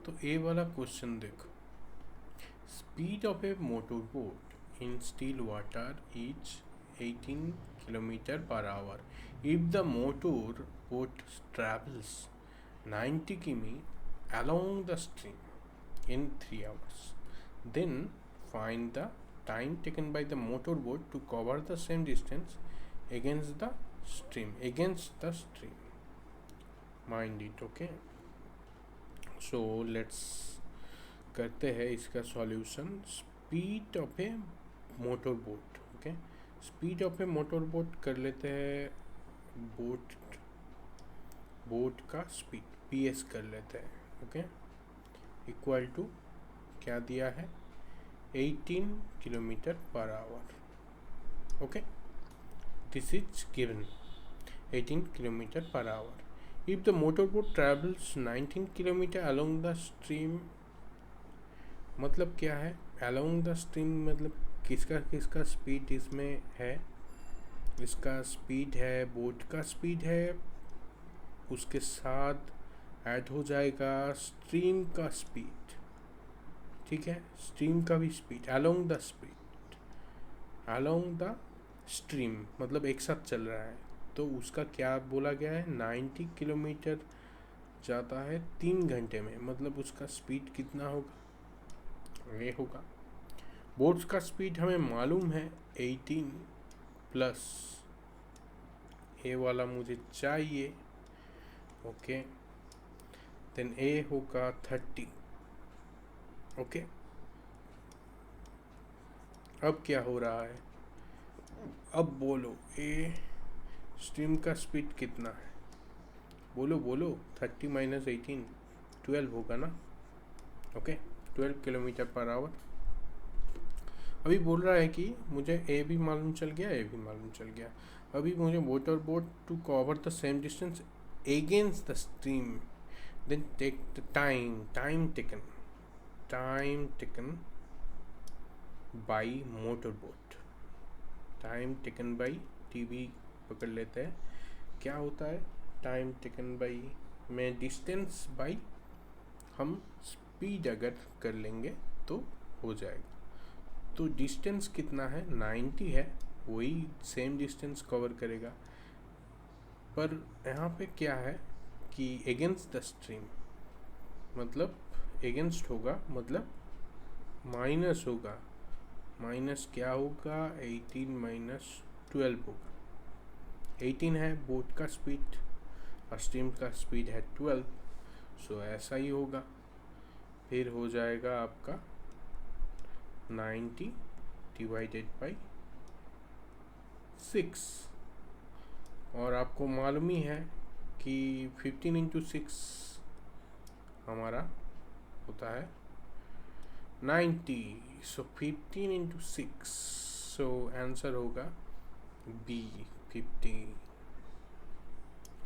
तो ए वाला क्वेश्चन देखो, speed of A motor boat in still water is 18 kilometre per hour if the motor boat travels 90 किमी along the stream in 3 hours. Then find the time taken by the motorboat to cover the same distance against the stream. Against the stream. Mind it, okay? So let's करते हैं इसका solution. Speed of A motor boat. Okay, speed of A motor boat कर लेते हैं. Boat का speed PS कर लेते हैं. ओके, इक्वल टू क्या दिया है, 18 kilometre per hour. Okay, this is given 18 kilometre per hour. If the motor boat travels 19 kilometre along the stream, मतलब क्या है अलोंग द स्ट्रीम, मतलब किसका किसका स्पीड इसमें है. इसका स्पीड है, बोट का स्पीड है, उसके साथ ऐड हो जाएगा स्ट्रीम का स्पीड. ठीक है, स्ट्रीम का भी speed along the speed along the stream, मतलब एक साथ चल रहा है. तो उसका क्या बोला गया है, 90 किलोमीटर जाता है 3 घंटे में, मतलब उसका स्पीड कितना होगा, ये होगा. बोट्स का स्पीड हमें मालूम है 18 प्लस ए वाला मुझे चाहिए. ओके, देन ए होगा 30. ओके, अब क्या हो रहा है, अब बोलो ए स्ट्रीम का स्पीड कितना है, बोलो बोलो. 30 माइनस 18 12 होगा ना. Okay, 12 kilometre per hour. अभी बोल रहा है कि मुझे ए भी मालूम चल गया, ए भी मालूम चल गया. अभी मुझे motor boat to cover the same distance against the stream, then take the time taken by motor boat. Time taken by TV पकड़ लेते हैं. क्या होता है टाइम टेकन बाई में डिस्टेंस बाई, हम स्पीड अगर कर लेंगे तो हो जाएगा. तो डिस्टेंस कितना है, 90 है, वही सेम डिस्टेंस कवर करेगा. पर यहाँ पे क्या है कि अगेंस्ट द स्ट्रीम, मतलब अगेंस्ट होगा, मतलब माइनस होगा. माइनस क्या होगा, 18 माइनस 12 होगा. 18 है बोट का स्पीड और स्ट्रीम का स्पीड है 12, सो ऐसा ही होगा. फिर हो जाएगा आपका 90 डिवाइडेड बाई 6. और आपको मालूम ही है कि 15 इंटू 6 हमारा होता है 90. सो 15 इंटू 6, सो आंसर होगा B, 50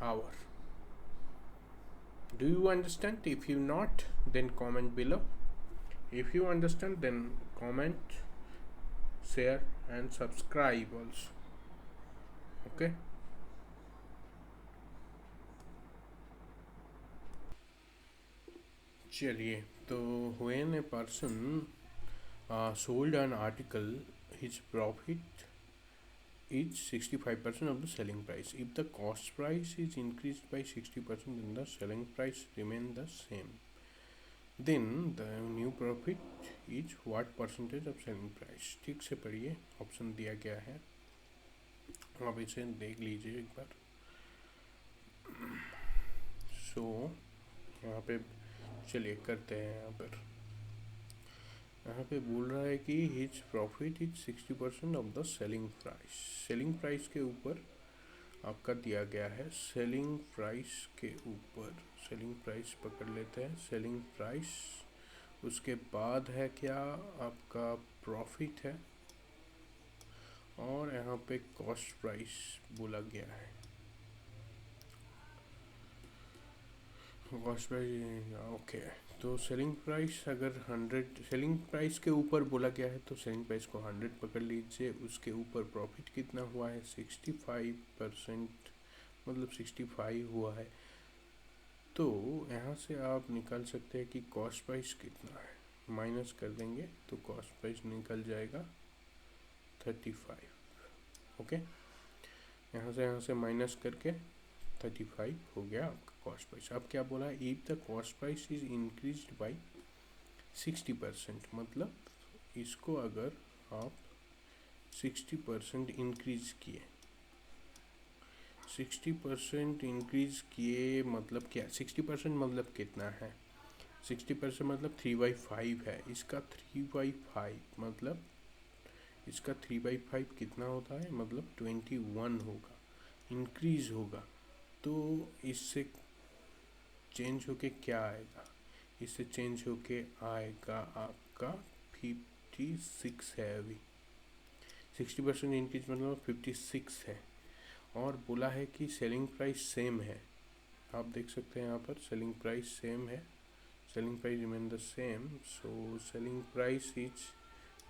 hour. Do you understand? If you not, then comment below. If you understand, then comment, share and subscribe also. Okay. चलिए, तो when a person sold an article, his profit is 65% of the selling price. If the cost price is increased by 60%, then the selling price remain the same. Then the new profit is what percentage of selling price. ठीक से पढ़िए, option दिया गया है, आप इसे देख लीजिए एक बार. सो यहाँ पे चलिए करते हैं. यहाँ पे बोल रहा है कि his profit is 60% of the selling price. Selling price के ऊपर आपका दिया गया है, सेलिंग प्राइस के ऊपर सेलिंग प्राइस पकड़ लेते हैं. सेलिंग प्राइस, उसके बाद है क्या आपका प्रॉफिट है, और यहाँ पे कॉस्ट प्राइस बोला गया है. Cost price okay. तो सेलिंग प्राइस अगर 100, सेलिंग प्राइस के ऊपर बोला गया है तो सेलिंग प्राइस को 100 पकड़ लीजिए. उसके ऊपर प्रॉफिट कितना हुआ है, 65%, मतलब 65 हुआ है. तो यहाँ से आप निकाल सकते हैं कि कॉस्ट प्राइस कितना है, माइनस कर देंगे तो कॉस्ट प्राइस निकल जाएगा 35। ओके, यहाँ से माइनस करके 35 हो गया आपका कॉस्ट प्राइस। अब क्या बोला है, if the cost price is increased by 60%, मतलब इसको अगर आप 60% इंक्रीज किए, 60% इंक्रीज किए मतलब क्या, 60% मतलब कितना है, 60% मतलब 3/5 है, इसका 3/5 मतलब इसका 3/5 कितना होता है, मतलब 21 होगा, इंक्रीज होगा। तो इससे चेंज होके क्या आएगा, इससे चेंज होके आएगा आपका 56 है। अभी 60% इंक्रीज मतलब 56 है। और बोला है कि सेलिंग प्राइस सेम है, आप देख सकते हैं यहाँ पर सेलिंग प्राइस सेम है, selling price remain the same, so selling price is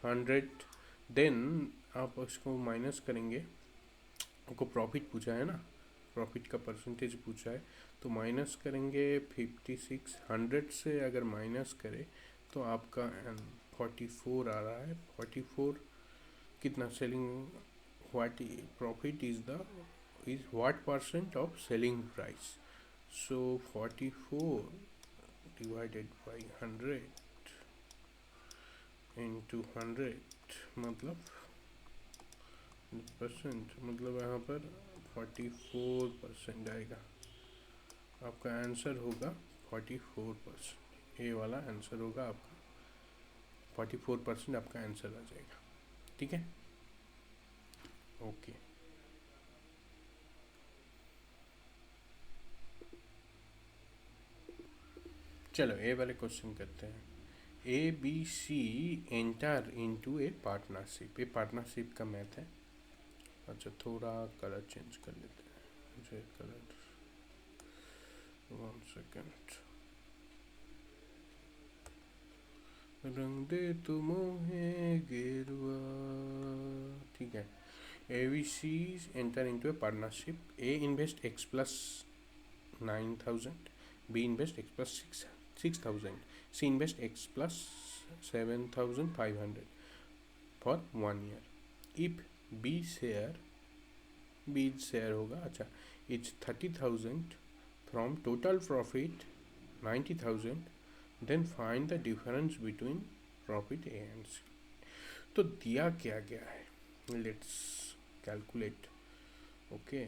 100। Then आप उसको माइनस करेंगे, आपको प्रॉफिट पूछा है ना, प्रॉफिट का परसेंटेज पूछा है, तो माइनस करेंगे 56, 100 से अगर माइनस करें तो आपका 44 आ रहा है। 44 कितना selling, what profit is what percent of selling price, so 44 divided by 100 into 100 मतलब परसेंट, मतलब यहाँ पर 44% आएगा। आपका आंसर होगा 44%, ये वाला आंसर होगा आपका 44% आपका आंसर आ जाएगा। ठीक है, ओके। चलो ए वाले क्वेश्चन करते हैं। ABC एंटर इनटू ए पार्टनरशिप, ये पार्टनरशिप का मैथ है। अच्छा, थोड़ा कलर चेंज कर लेते हैं, मुझे कलर 1 सेकेंड, रंग दे तो मोहे गेरुआ। ठीक है, ABC enter into a partnership. A invest X plus 9,000, B invest X plus 6,000, C invest X plus 7,500 for 1 year. If B share होगा, अच्छा, it's 30,000 from total profit 90,000, then find the difference between profit A and C. तो दिया क्या गया है, let's calculate. Okay,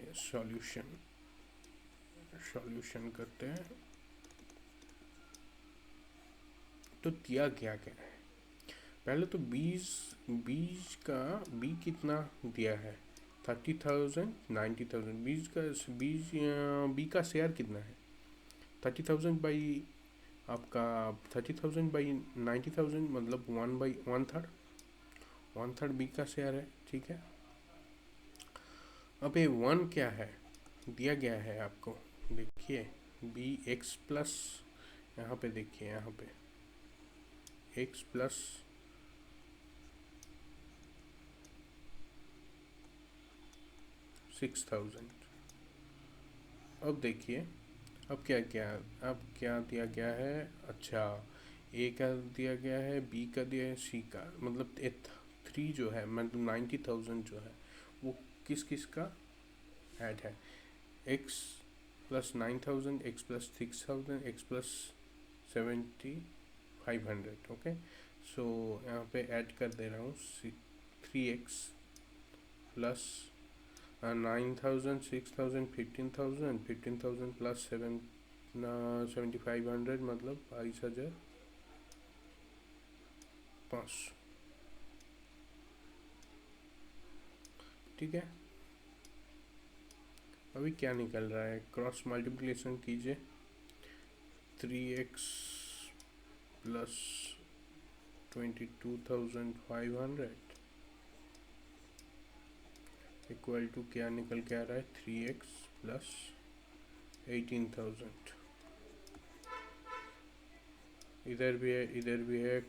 solution करते हैं। तो दिया क्या गया है, पहले तो बीज का बी कितना दिया है, 30,000 90,000, बी का शेयर कितना है, 30,000 बाई आपका 30,000 बाई 90,000 मतलब 1/1/3, 1/3 बी का शेयर है। ठीक है, अब ये 1 क्या है, दिया गया है आपको, देखिए बी एक्स प्लस, यहाँ पे देखिए, यहाँ पे एक्स प्लस 6,000। अब देखिए, अब क्या दिया गया है, अच्छा, ए का दिया गया है, बी का दिया है, सी का, मतलब 3 जो है, मतलब 90,000 जो है वो किस किस का ऐड है, x plus 9,000, x plus 6,000, x plus 7,500। Okay, so यहाँ पे ऐड कर दे रहा हूँ 3x प्लस 9,000, 6,000, 15,000, 15,000 प्लस 7,500 मतलब 22,500। ठीक है, अभी क्या निकल रहा है, क्रॉस मल्टीप्लिकेशन कीजिए, 3x प्लस 22,500 इक्वल टू क्या निकल के आ रहा है, 3x प्लस 18,000। इधर भी है,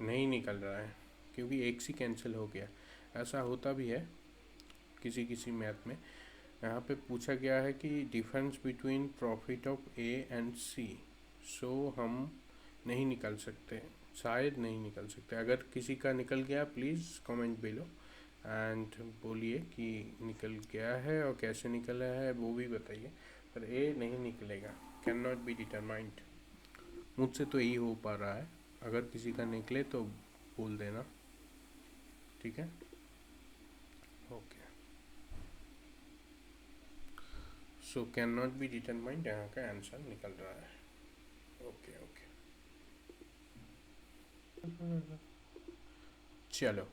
नहीं निकल रहा है क्योंकि x ही कैंसिल हो गया। ऐसा होता भी है किसी मैथ में, यहाँ पे पूछा गया है कि difference between profit of A and C, so हम नहीं निकाल सकते, शायद नहीं निकाल सकते। अगर किसी का निकल गया प्लीज़ कमेंट बिलो एंड बोलिए कि निकल गया है और कैसे निकला है वो भी बताइए। पर ए नहीं निकलेगा, कैन नॉट बी डिटरमाइंड। मुझसे तो यही हो पा रहा है, अगर किसी का निकले तो बोल देना, ठीक है। Okay, so can not be determined यहाँ का आंसर निकल रहा है। ओके ओके, चलो।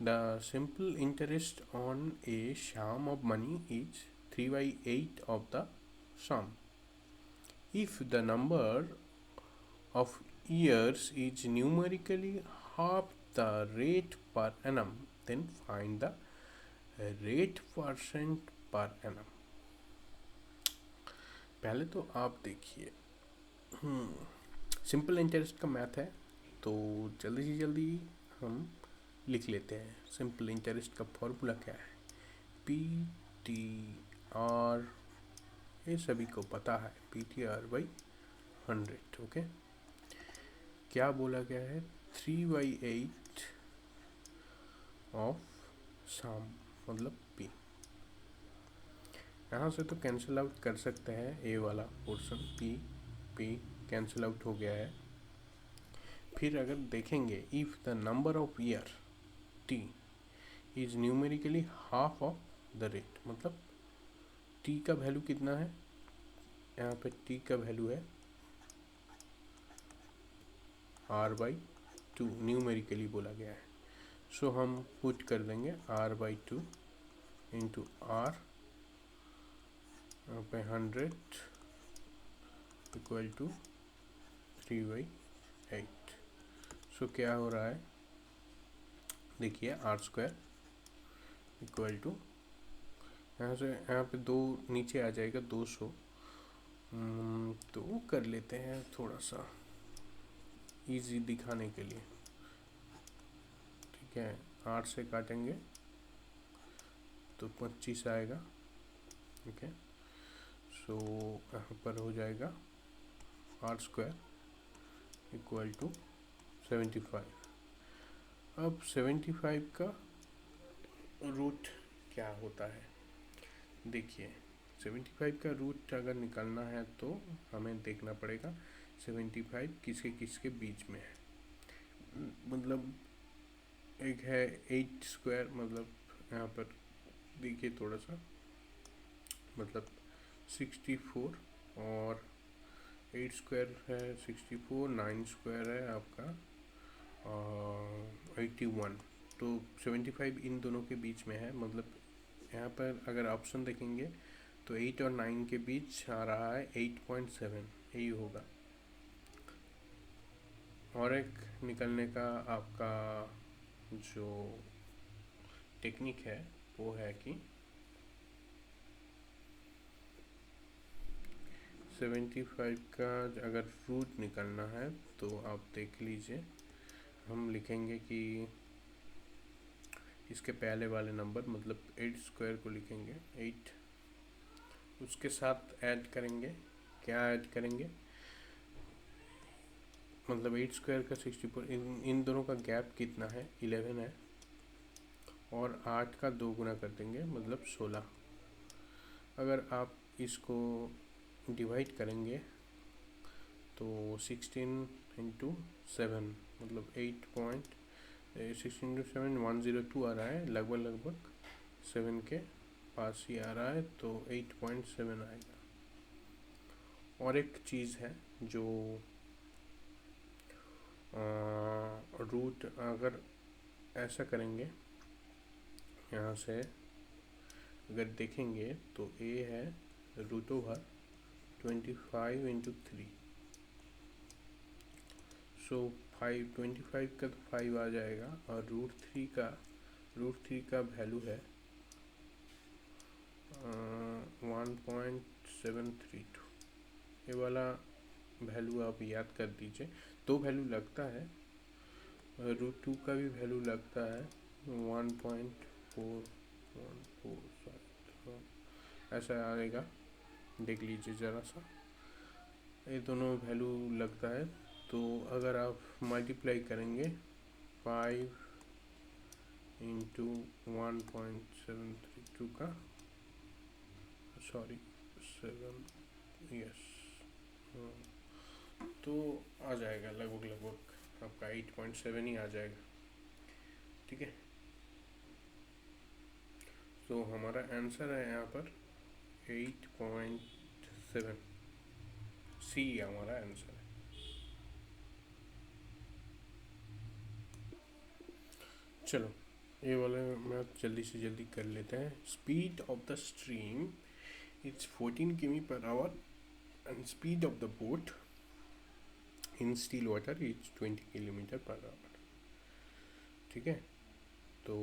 The simple interest on A sum of money is 3/8 of the sum. If the number of years is numerically half the rate per annum, then find the rate percent per annum. पहले तो आप देखिए, simple interest का math है, तो जल्दी से जल्दी हम लिख लेते हैं। सिंपल इंटरेस्ट का फॉर्मूला क्या है, पी टी आर, ये सभी को पता है, P T R by 100। Okay, क्या बोला गया है, 3/8 ऑफ सम मतलब पी। यहाँ से तो कैंसिल आउट कर सकते हैं, ए वाला पोर्शन पी कैंसिल आउट हो गया है। फिर अगर देखेंगे, if the number of year T is numerically half of the rate, मतलब टी का वैल्यू कितना है, यहाँ पे टी का वैल्यू है r/2, न्यूमेरिकली बोला गया है। सो हम पुट कर देंगे r/2 इंटू आर, यहाँ पे 100 इक्वल टू 3/8। सो क्या हो रहा है, देखिए r² इक्वल टू, यहाँ से यहाँ पे 2 नीचे आ जाएगा 200। तो कर लेते हैं थोड़ा सा इजी दिखाने के लिए, ठीक है। 8 से काटेंगे तो 25 आएगा, ठीक है। सो यहाँ पर हो जाएगा r² इक्वल टू 75। अब 75 का रूट क्या होता है, देखिए 75 का रूट अगर निकालना है तो हमें देखना पड़ेगा 75 किसके किसके बीच में है। मतलब एक है 8², मतलब यहाँ पर देखिए थोड़ा सा, मतलब 64 और 8² है 64, 9² है आपका 81। तो 75 इन दोनों के बीच में है, मतलब यहाँ पर अगर ऑप्शन देखेंगे तो 8 और 9 के बीच आ रहा है 8.7, यही होगा। और एक निकलने का आपका जो टेक्निक है वो है कि 75 का अगर रूट निकलना है तो आप देख लीजिए, हम लिखेंगे कि इसके पहले वाले नंबर मतलब 8² को लिखेंगे 8, उसके साथ ऐड करेंगे, क्या ऐड करेंगे, मतलब 8² का 64, इन दोनों का गैप कितना है 11 है, और 8 का 2 गुना कर देंगे मतलब 16। अगर आप इसको डिवाइड करेंगे तो 16 इंटू 7 मतलब 16 इंटू 7 102 आ रहा है, लगभग 7 के पास ही आ रहा है, तो 8.7 आएगा। और एक चीज़ है जो रूट अगर ऐसा करेंगे, यहाँ से अगर देखेंगे तो ए है √ओवर 25 इंटू 3, सो 25 का तो 5 आ जाएगा, और √3 का वैल्यू है 1.732। ये वाला वैल्यू आप याद कर दीजिए, 2 वैल्यू लगता है, √2 का भी वैल्यू लगता है 1.4147, ऐसा आएगा, देख लीजिए ज़रा सा। ये दोनों वैल्यू लगता है, तो अगर आप मल्टीप्लाई करेंगे 5 इंटू 1.732 का, सॉरी 7, यस, तो आ जाएगा लगभग आपका 8.7 ही आ जाएगा। ठीक है, तो हमारा आंसर है यहाँ पर 8.7, सी हमारा आंसर है। चलो ये वाले मैं जल्दी से जल्दी कर लेते हैं। Speed of the stream it's 14 km/h and speed of the boat in still water it's 20 km/h। ठीक है, तो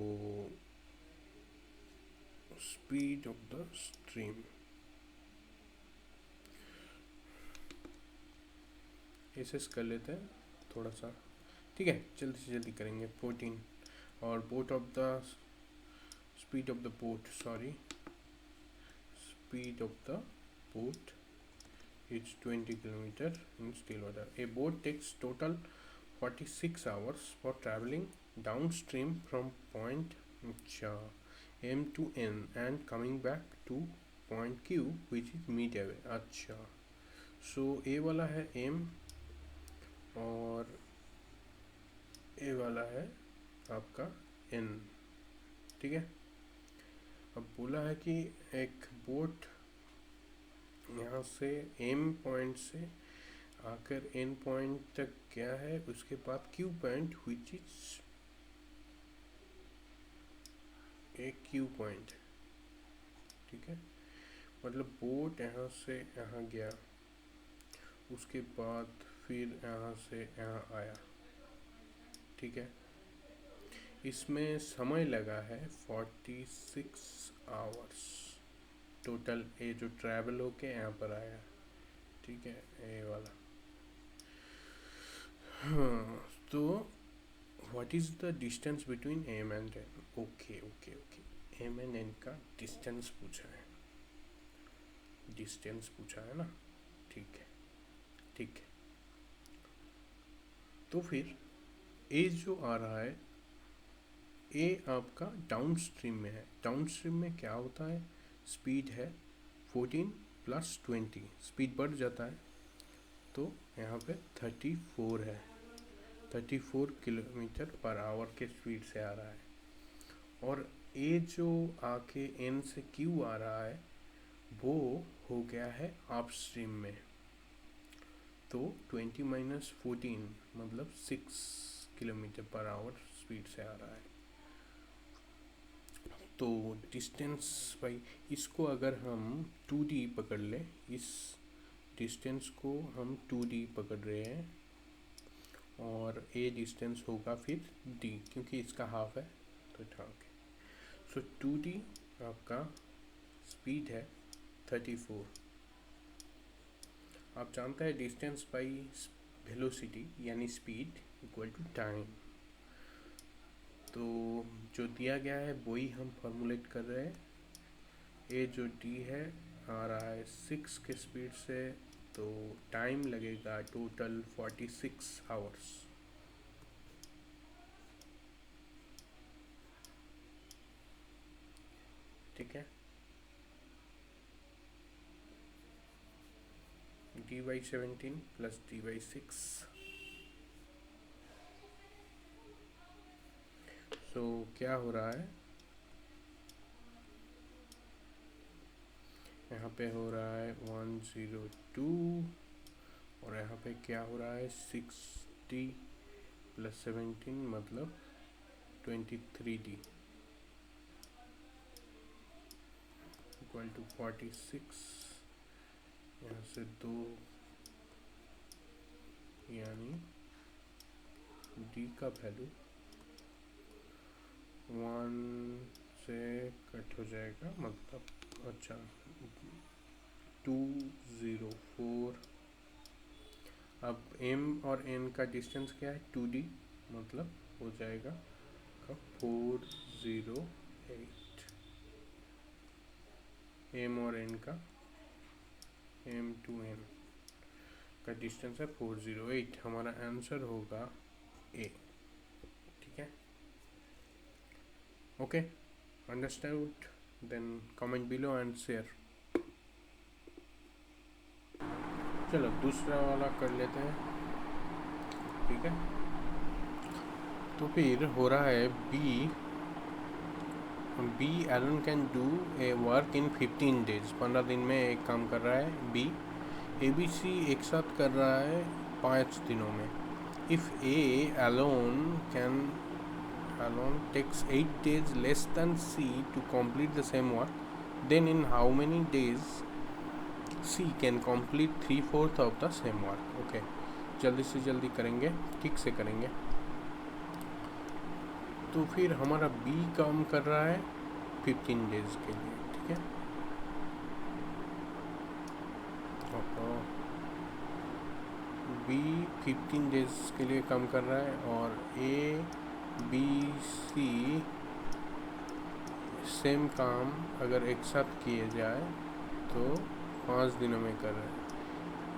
स्पीड ऑफ द स्ट्रीम ऐसे कर लेते हैं थोड़ा सा। ठीक है, जल्दी से जल्दी करेंगे। 14 और boat of the speed of the boat, sorry, speed of the boat is 20 km in still water. A boat takes total 46 hours for traveling downstream from point M to N and coming back to point Q which is midway. अच्छा, सो ए वाला है M और ए वाला है आपका N। ठीक है, अब बोला है कि एक बोट यहाँ से एम पॉइंट से आकर एन पॉइंट तक गया है, उसके बाद Q point which is a Q point. ठीक है, मतलब बोट यहाँ से यहाँ गया, उसके बाद फिर यहाँ से यहाँ आया। ठीक है, इसमें समय लगा है 46 आवर्स टोटल, ये जो ट्रैवल होके यहाँ पर आया। ठीक है, ये वाला। हाँ, तो what is the distance between M and N. Okay okay okay, M and N का डिस्टेंस पूछा है, डिस्टेंस पूछा है ना। ठीक है, ठीक है, तो फिर ए जो आ रहा है, ए आपका डाउन स्ट्रीम में है। डाउन स्ट्रीम में क्या होता है, स्पीड है 14 + 20, स्पीड बढ़ जाता है, तो यहाँ पे 34 है, 34 km/h के स्पीड से आ रहा है। और ए जो आके एन से क्यू आ रहा है, वो हो गया है अप स्ट्रीम में, तो 20 - 14 मतलब 6 km/h स्पीड से आ रहा है। तो डिस्टेंस भाई, इसको अगर हम 2D पकड़ लें, इस डिस्टेंस को हम 2D पकड़ रहे हैं, और ए डिस्टेंस होगा फिर D, क्योंकि इसका हाफ है, तो ठीक है। सो 2D आपका स्पीड है 34। आप जानते हैं डिस्टेंस बाई वेलोसिटी यानी स्पीड इक्वल टू टाइम। तो जो दिया गया है वही हम फॉर्मुलेट कर रहे हैं। ए जो डी है आ रहा है 6 के स्पीड से, तो टाइम लगेगा टोटल 46 आवर्स। ठीक है, d/17 + d/6। सो क्या हो रहा है, यहाँ पे हो रहा है 102, और यहाँ पे क्या हो रहा है 60 + 17 मतलब 23D = 46। यहाँ से 2 यानी डी का वैल्यू 1 से कट हो जाएगा, मतलब अच्छा 204। अब m और n का डिस्टेंस क्या है 2D, मतलब हो जाएगा 408। एम और एन का, एम टू एन का डिस्टेंस है 408। हमारा आंसर होगा ए। ठीक है, okay, understood. Then comment below and share. चलो दूसरा वाला कर लेते हैं। ठीक है, तो फिर हो रहा है B alone can do a work in 15 days. 15 दिन में एक काम कर रहा है बी। ए बी सी एक साथ कर रहा है 5 दिनों में। If A alone takes 8 days less than C to complete the same work, then in how many days C can complete 3/4 of the same work? Okay, जल्दी से जल्दी करेंगे, ठीक से करेंगे। तो फिर हमारा B काम कर रहा है 15 डेज के लिए। ठीक है, B 15 डेज के लिए काम कर रहा है और A B C सेम काम अगर एक साथ किए जाए तो 5 दिनों में कर रहे हैं।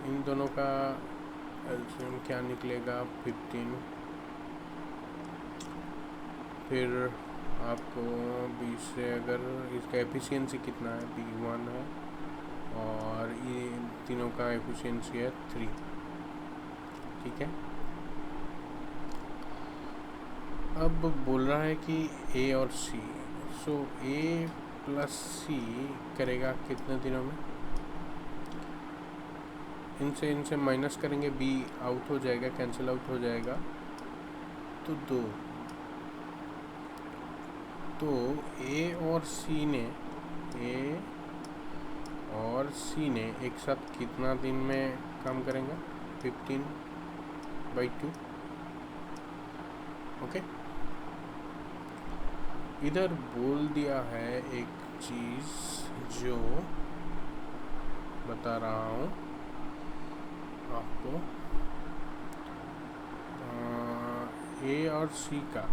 इन दोनों का एलसीएम क्या निकलेगा? 15। फिर आपको बी से अगर इसका एफिशिएंसी कितना है, B1 है और ये तीनों का एफिशिएंसी है 3। ठीक है, अब बोल रहा है कि ए और सी, सो ए प्लस सी करेगा कितने दिनों में? इनसे माइनस करेंगे, बी आउट हो जाएगा, कैंसिल आउट हो जाएगा, तो 2। तो ए और सी ने एक साथ कितना दिन में काम करेंगे? 15/2। ओके, इधर बोल दिया है एक चीज़ जो बता रहा हूँ आपको। ए और सी का,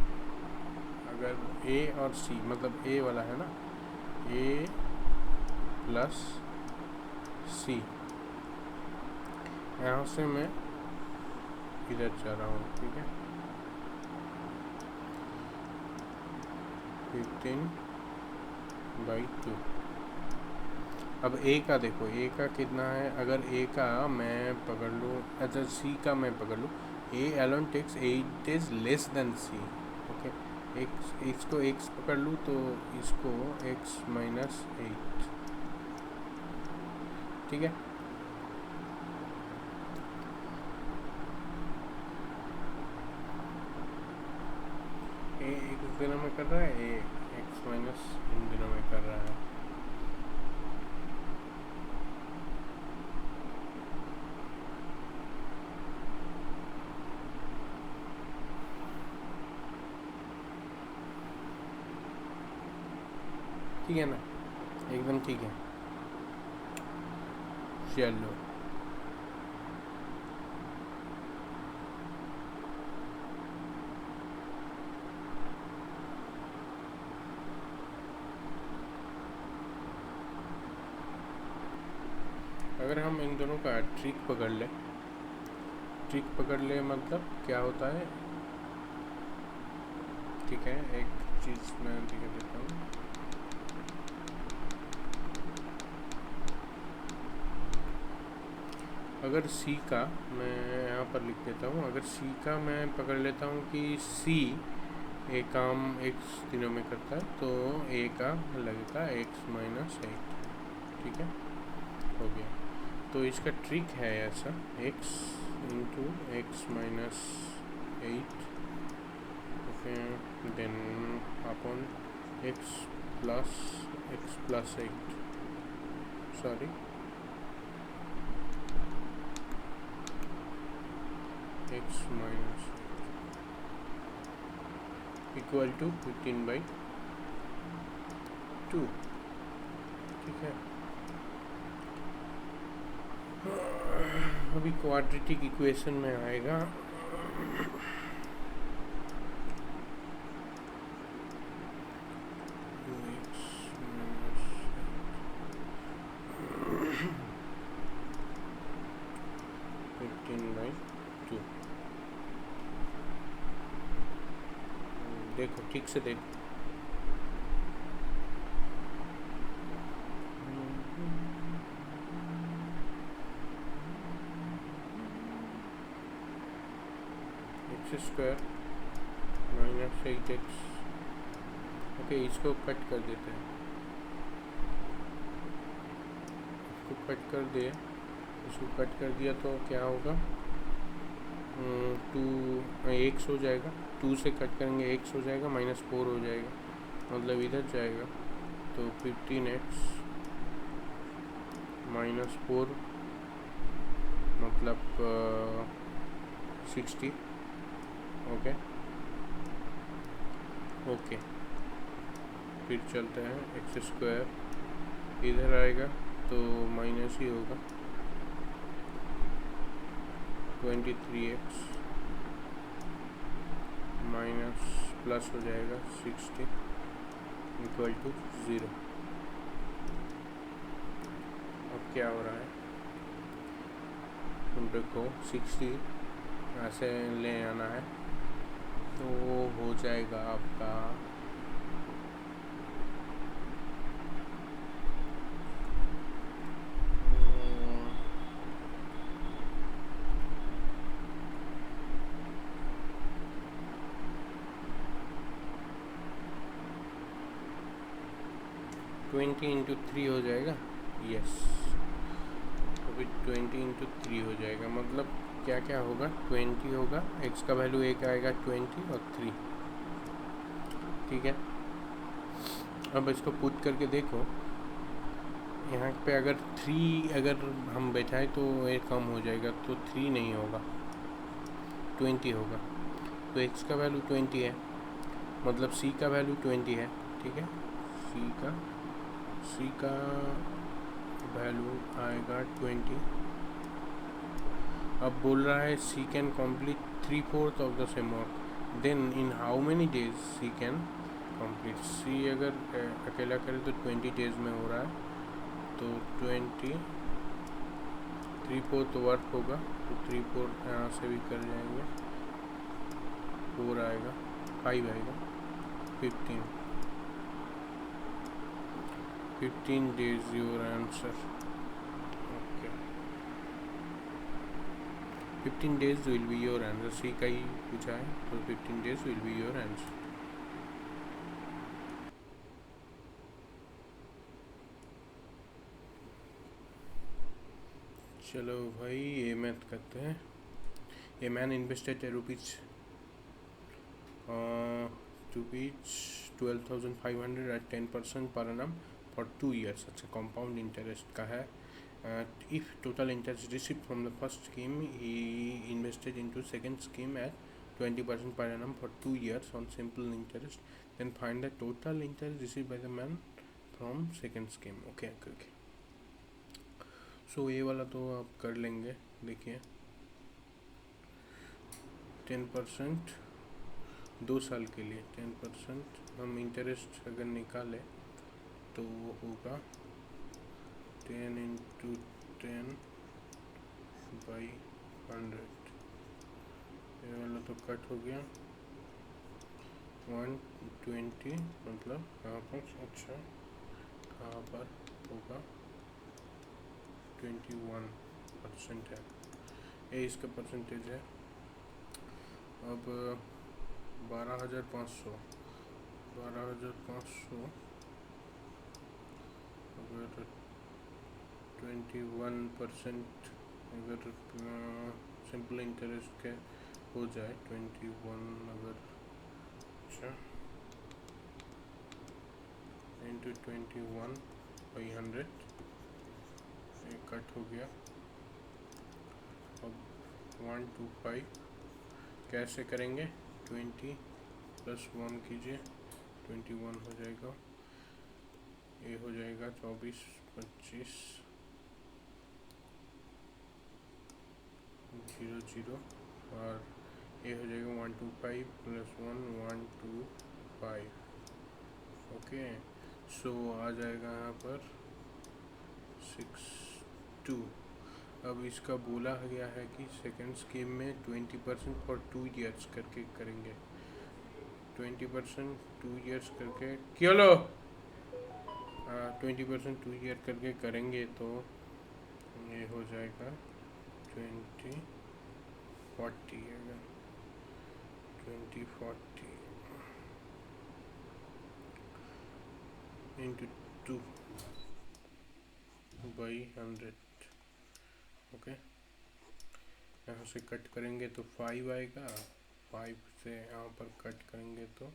अगर ए और सी मतलब ए वाला है ना, ए प्लस सी, यहाँ से मैं इधर जा रहा हूँ। ठीक है, 15/2। अब ए का देखो, ए का कितना है? अगर ए का मैं पकड़ लूँ, अच्छा सी का मैं पकड़ लूँ, A alone takes 8 days less than C. Okay, इसको x पकड़ लूँ तो इसको x माइनस 8। ठीक है, ए x दिनों में कर रहा है, ए x माइनस इन दिनों में कर रहा है। ठीक है ना, एकदम ठीक है। चलो अगर हम इन दोनों का ट्रिक पकड़ ले मतलब क्या होता है? ठीक है, एक चीज़ मैं दिखा देता हूँ। अगर सी का मैं यहाँ पर लिख देता हूँ, अगर सी का मैं पकड़ लेता हूँ कि सी एक काम x दिनों में करता है, तो ए का लगेगा x माइनस 8। ठीक है, हो गया। तो इसका ट्रिक है ऐसा, x into x minus 8, then upon x plus 8, sorry x minus 8 equal to 15/2। ठीक है, अभी क्वाड्रेटिक इक्वेशन में आएगा। 15/2। देखो ठीक से देखो। x² - 8x। ओके, इसको कट कर देते हैं। इसको कट कर दिए, इसको कट कर दिया तो क्या होगा, 2 x हो जाएगा। 2 से कट करेंगे x हो जाएगा, -4 हो जाएगा, मतलब इधर जाएगा। तो 15x -4 मतलब 60। ओके ओके, फिर चलते हैं। x² इधर आएगा तो माइनस ही होगा। 23x माइनस प्लस हो जाएगा 60 = 0। अब क्या हो रहा है, तुम देखो 60 ऐसे ले आना है तो हो जाएगा आपका 20 × 3 हो जाएगा। यस, तो फिर 20 × 3 हो जाएगा, मतलब क्या क्या होगा, 20 होगा, x का वैल्यू एक आएगा 20 और 3। ठीक है, अब इसको पुट करके देखो। यहाँ पे अगर 3 अगर हम बैठाएं तो ये कम हो जाएगा, तो 3 नहीं होगा, 20 होगा। तो x का वैल्यू 20 है, मतलब c का वैल्यू 20 है। ठीक है, c का वैल्यू आएगा 20। अब बोल रहा है c can complete 3/4 of the same work, then in how many days c can complete. c अगर अकेला करे तो 20 डेज में हो रहा है, तो 20 3/4 वर्क होगा, तो 3/4 यहाँ से भी कर जाएंगे, 4 आएगा, 5 आएगा, 15 days your answer। Okay, 15 days will be your answer। सी का ही पूछा है, तो 15 days will be your answer। चलो भाई, ये मैथ करते हैं। A man invested ₹12,500 at 10% per annum for 2 years। अच्छा, compound interest का है। If total interest received from the first scheme, he invested into second scheme at 20% per annum for 2 years on simple interest, then find the total interest received by the man from second scheme। Okay okay, so ये वाला तो आप कर लेंगे। देखिए 10% 2 साल के लिए 10% हम इंटरेस्ट अगर निकालें तो वो होगा 10 × 10/100। ये वाला तो कट हो गया, 120, मतलब कहाँ पर, अच्छा कहाँ पर होगा, 21% है, ये इसका परसेंटेज है। अब 12,500 अगर 21% अगर सिंपल इंटरेस्ट के हो जाए, 21 अगर, अच्छा इंटू 21/100, कट हो गया। अब 125 कैसे करेंगे, 20 + 1 कीजिए, 21 हो जाएगा, ये हो जाएगा 24, 25, 00, और ये हो जाएगा 125 + 1 125। ओके, सो आ जाएगा यहाँ पर 62। अब इसका बोला गया है कि सेकेंड स्कीम में 20% फॉर 2 ईयर्स करके करेंगे, 20% 2 ईयर्स करके क्यों लो 20% 2 ईयर करके करेंगे तो ये हो जाएगा 2040 अगर 2040 इंटू 2 बाई 100। ओके, यहाँ से कट करेंगे तो 5 आएगा, 5 से यहाँ पर कट करेंगे तो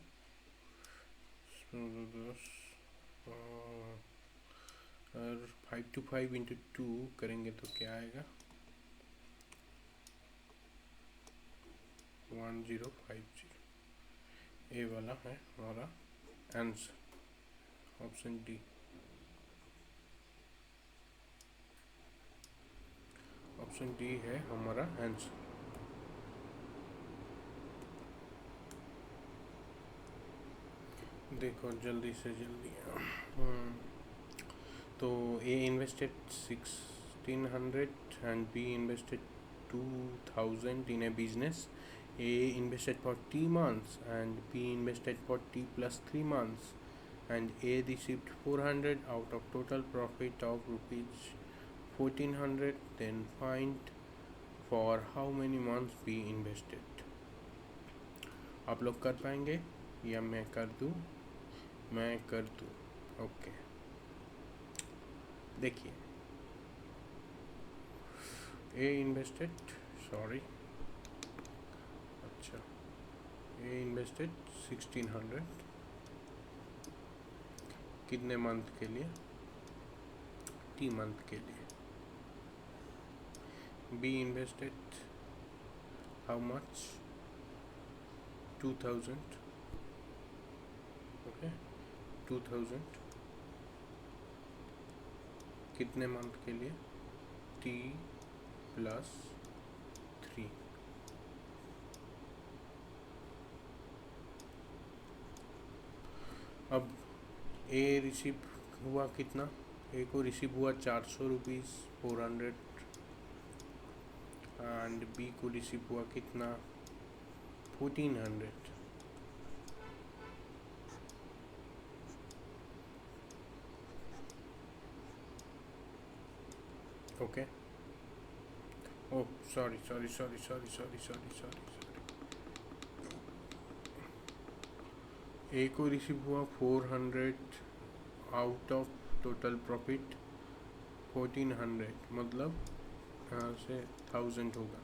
और 5 to 5 इंटू 2 करेंगे तो क्या आएगा 1050। ये वाला है हमारा answer, option D. Option D है हमारा आंसर। देखो जल्दी से जल्दी। तो ए invested 1600 and B invested 2000 in a business. A invested for T months and B invested for T plus 3 months, and A received 400 out of total profit of rupees 1400. Then find for how many months B invested. आप लोग कर पाएंगे या मैं कर दूँ? मैं कर दूँ। ओके, देखिए ए इन्वेस्टेड, सॉरी, अच्छा, ए इन्वेस्टेड 1600 कितने मंथ के लिए? टी मंथ के लिए। Be invested how much? 2000। Okay, 2000 कितने मंथ के लिए? T plus 3। अब ए रिसीव हुआ कितना? ए को रिसीव हुआ 400 रुपीज़ 400, एंड बी को रिसीव हुआ कितना? 1400। Okay, oh sorry sorry sorry sorry sorry sorry sorry A को रिसीव हुआ 400 आउट ऑफ टोटल प्रॉफिट 1400, मतलब यहाँ से 1000 होगा।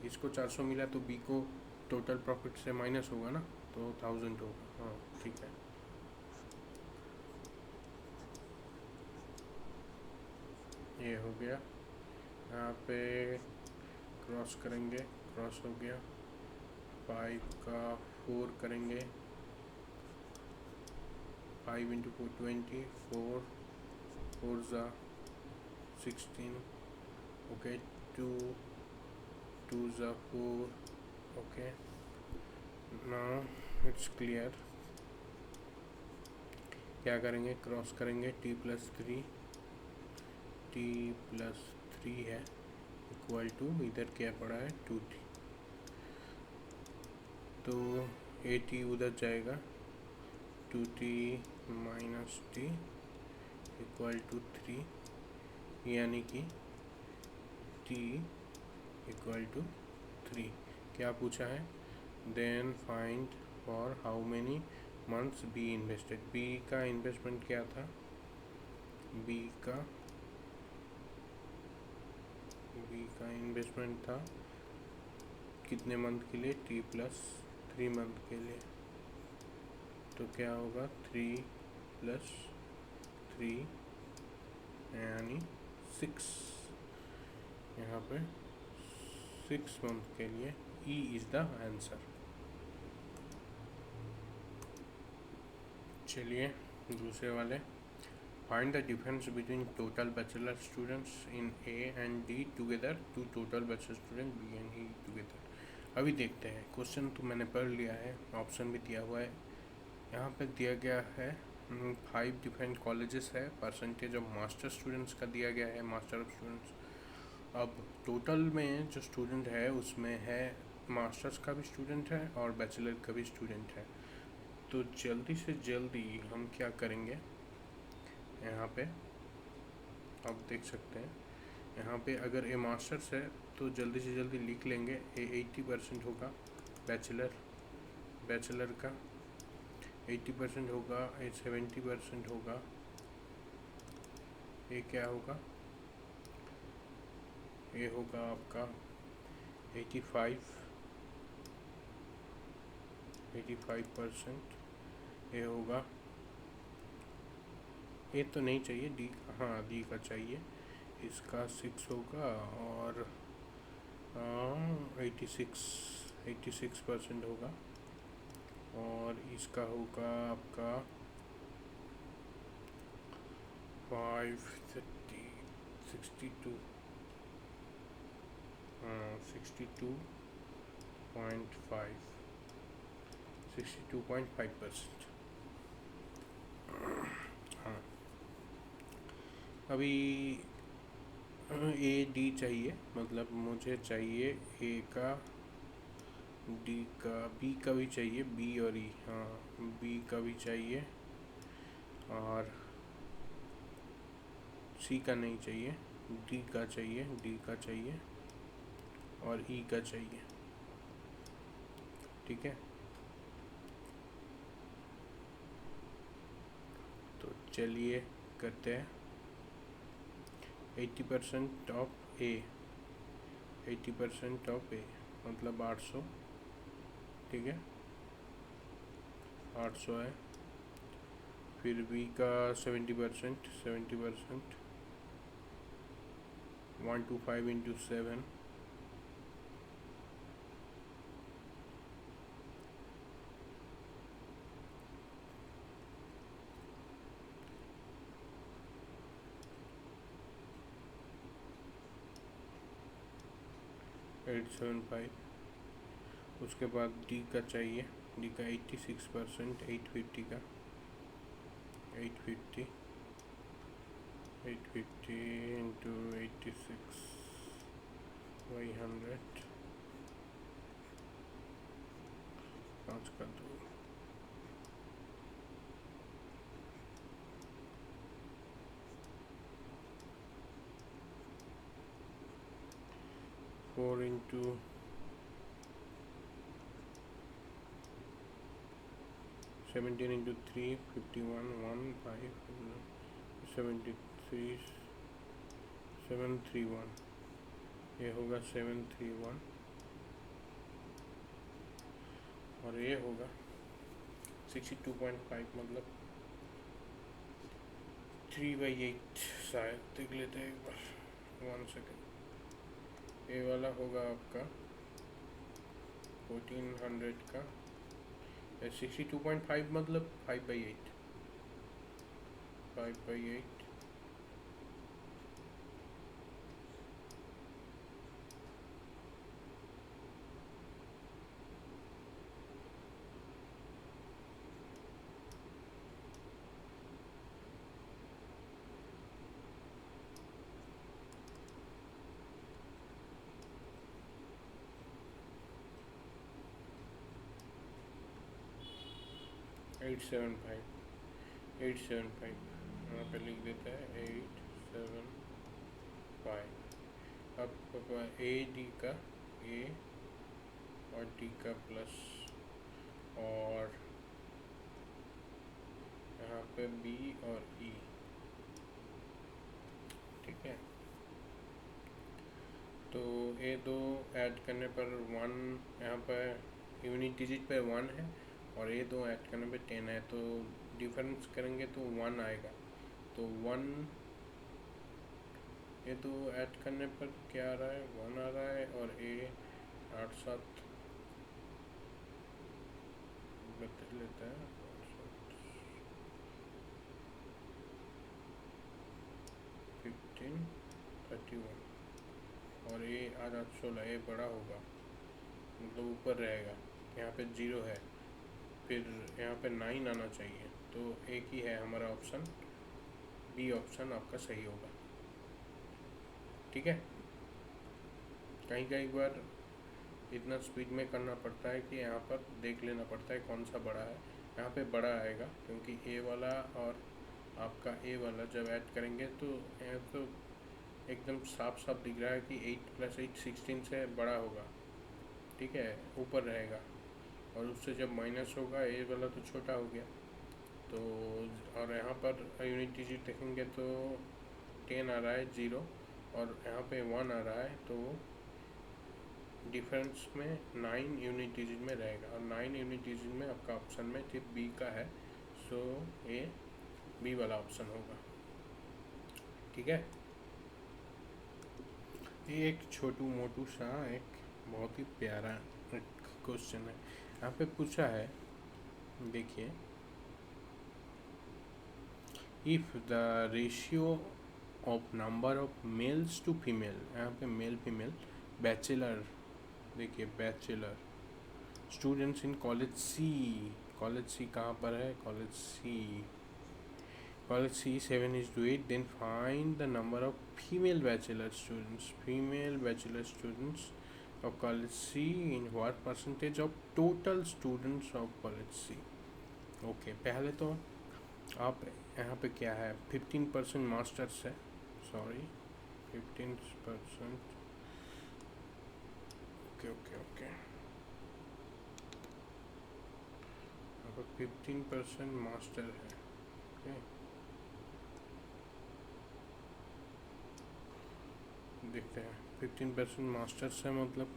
इसको 400 मिला तो बी को टोटल प्रॉफिट से माइनस होगा ना, तो 1000 होगा। हाँ ठीक है, ये हो गया। यहाँ पे क्रॉस करेंगे, क्रॉस हो गया। 5 का 4 करेंगे, 5 इंटू 4 20, 4 4 ज़ा 16। ओके, 2 2 ज़ा 4। Okay, now it's clear. क्या करेंगे? क्रॉस करेंगे, टी प्लस 3 है इक्वल टू, इधर क्या पड़ा है 2t, तो 80 उधर जाएगा, 2t minus T equal to 3, यानी कि t इक्वल टू 3। क्या पूछा है? Then find for how many months B invested. B का इन्वेस्टमेंट क्या था? बी का इन्वेस्टमेंट था कितने मंथ के लिए? टी प्लस 3 मंथ के लिए। तो क्या होगा 3 प्लस 3 यानी 6, यहाँ पे 6 मंथ के लिए। E is the answer. चलिए दूसरे वाले, find the difference between total bachelor students in A and D together to total bachelor student B and E together. अभी देखते हैं, क्वेश्चन तो मैंने पढ़ लिया है, ऑप्शन भी दिया हुआ है। यहाँ पे दिया गया है 5 डिफरेंट कॉलेजेस है, परसेंटेज ऑफ मास्टर स्टूडेंट्स का दिया गया है, मास्टर ऑफ स्टूडेंट्स, अब टोटल में जो स्टूडेंट है उसमें है मास्टर्स का भी स्टूडेंट है और बैचलर का भी स्टूडेंट है। तो जल्दी से जल्दी हम क्या करेंगे, यहाँ पे आप देख सकते हैं, यहाँ पे अगर ए मास्टर्स है तो जल्दी से जल्दी लिख लेंगे। ए 80% होगा, बैचलर का 80% होगा, ए 70% होगा, ये क्या होगा, ये होगा आपका 85%। ये होगा, ये तो नहीं चाहिए, डी, हाँ डी का चाहिए, इसका 6 होगा और 86% होगा, और इसका होगा आपका 62, 62.5%। हाँ, अभी ए डी चाहिए, मतलब मुझे चाहिए ए का, डी का, बी का भी चाहिए, बी और ई, हाँ बी का भी चाहिए, और सी का नहीं चाहिए, डी का चाहिए और ई का चाहिए। ठीक है, तो चलिए करते हैं। 80% ऑफ ए, 80% ऑफ ए मतलब 800। ठीक है, 800 है। फिर बी का 70%, 125 इंटू 7, $875। उसके बाद डी का चाहिए, डी का 86%, 850 का, 850 इंटू 86 वही 100, 5 का 2, 4 इंटू 17 इंटू 3, 51, 1 5 73, 731, ये होगा 731, और ये होगा 62.5, मतलब 3/8 शायद, देख लेते हैं एक बार, 1 सेकेंड। ये वाला होगा आपका 1400 का, 62.5 मतलब 5/8, 5/8, एट सेवन फाइव यहाँ पे लिख देता है 875। अब ए डी का, ए और डी का प्लस, और यहाँ पे बी और ई। ठीक है, तो ये दो ऐड करने पर 1, यहाँ पर यूनिट डिजिट पे 1 है, और ये दो ऐड करने पे 10 है, तो डिफरेंस करेंगे तो 1 आएगा। तो 1, ये दो ऐड करने पर क्या आ रहा है, 1 आ रहा है, और ए 8 7 बदल लेता है, 15 31, और ये आधा 16, ये बड़ा होगा, मतलब ऊपर रहेगा, यहाँ पे 0 है, फिर यहाँ पे 9 आना चाहिए, तो एक ही है हमारा ऑप्शन, बी ऑप्शन आपका सही होगा। ठीक है, कहीं कहीं बार इतना स्पीड में करना पड़ता है कि यहाँ पर देख लेना पड़ता है कौन सा बड़ा है। यहाँ पे बड़ा आएगा क्योंकि ए वाला और आपका ए वाला जब ऐड करेंगे तो यहाँ तो एकदम साफ साफ दिख रहा है कि 8 + 8 16 से बड़ा होगा, ठीक है, ऊपर रहेगा। और उससे जब माइनस होगा ए वाला तो छोटा हो गया। तो और यहाँ पर यूनिट डिजिट देखेंगे तो 10 आ रहा है 0, और यहाँ पे 1 आ रहा है, तो डिफरेंस में 9 यूनिट डिजिट में रहेगा। और 9 यूनिट डिजिट में आपका ऑप्शन में सिर्फ बी का है, सो ये बी वाला ऑप्शन होगा, ठीक है। ये एक छोटू मोटू सा एक बहुत ही प्यारा क्वेश्चन है। यहाँ पे पूछा है, देखिए, if the ratio of number of males to female, यहाँ पे मेल फीमेल बैचलर, देखिए bachelor students in college C कहाँ पर है, college C 7:8, then find the number of female bachelor students of college C in what percentage of total students of college C। Okay, पहले तो आप यहाँ पे क्या है 15% मास्टर्स है, सॉरी 15%, ओके यहाँ पर 15% मास्टर है, ओके। देखते हैं 15% मास्टर्स है मतलब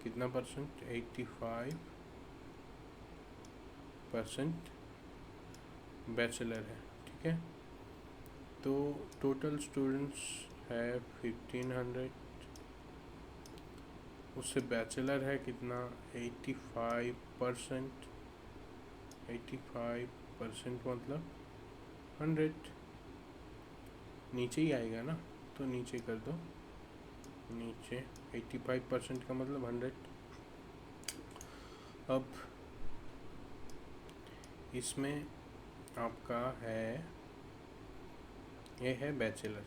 कितना परसेंट, 85% बैचलर है, ठीक है। तो टोटल स्टूडेंट्स है 1500, उससे बैचलर है कितना 85%, 85% मतलब 100, नीचे ही आएगा ना, तो नीचे कर दो, नीचे 85% का मतलब 100। अब इसमें आपका है, ये है बैचलर।